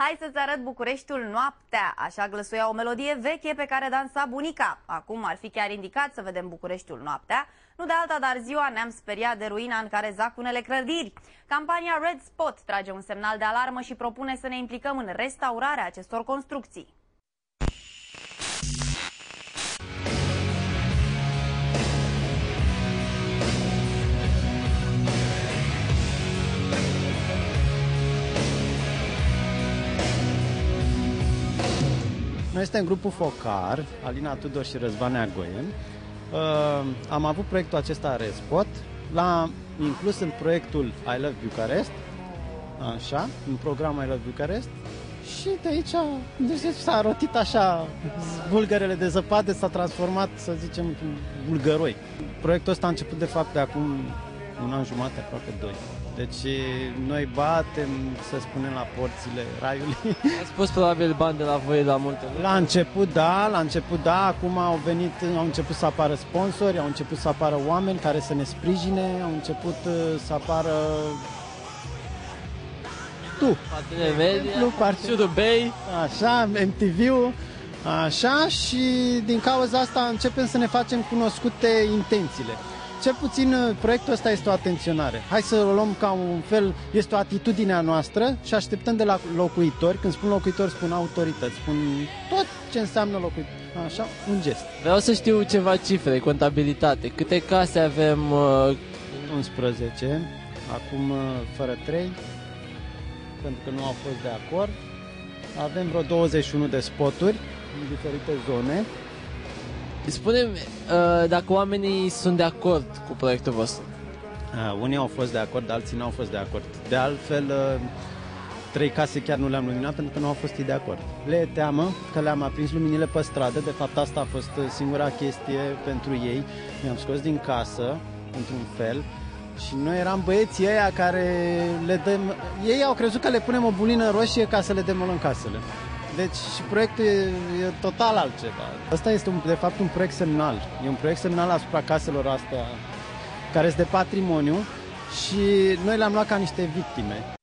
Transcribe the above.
Hai să-ți arăt Bucureștiul noaptea, așa glăsuia o melodie veche pe care dansa bunica. Acum ar fi chiar indicat să vedem Bucureștiul noaptea, nu de alta, dar ziua ne-am speriat de ruina în care zac unele clădiri. Campania Red Spot trage un semnal de alarmă și propune să ne implicăm în restaurarea acestor construcții. Noi suntem grupul Focar, Alina Tudor și Răzvan Neagoie. Am avut proiectul acesta Respot, l-am inclus în proiectul I Love Bucharest, așa, în programul I Love Bucharest, și de aici deci s-a rotit așa, bulgărele de zăpadă s-a transformat, să zicem, în bulgăroi. Proiectul ăsta a început de fapt de acum un an jumate, aproape 2. Deci noi batem, să spunem, la porțile raiului. Ați pus probabil bani de la voi la multe. La început da, acum au început să apară sponsori, au început să apară oameni care să ne sprijine, au început să apară Partide media, Șurubei, așa, MTV-ul, așa, și din cauza asta începem să ne facem cunoscute intențiile. Cel puțin proiectul ăsta este o atenționare. Hai să o luăm ca un fel, este o atitudine a noastră și așteptăm de la locuitori. Când spun locuitori, spun autorități, spun tot ce înseamnă locuitori. Așa, un gest. Vreau să știu ceva cifre, contabilitate. Câte case avem? 11, acum fără 3, pentru că nu au fost de acord. Avem vreo 21 de spoturi în diferite zone. Spune-mi dacă oamenii sunt de acord cu proiectul vostru. Unii au fost de acord, alții nu au fost de acord. De altfel, 3 case chiar nu le-am luminat pentru că nu au fost de acord. Le e teamă că le-am aprins luminile pe stradă. De fapt, asta a fost singura chestie pentru ei. I-am scos din casă, într-un fel, și noi eram băieții ăia care ei au crezut că le punem o bulină roșie ca să le demolăm casele. Deci și proiectul e total altceva. Asta este de fapt un proiect semnal. E un proiect semnal asupra caselor astea care sunt de patrimoniu și noi le-am luat ca niște victime.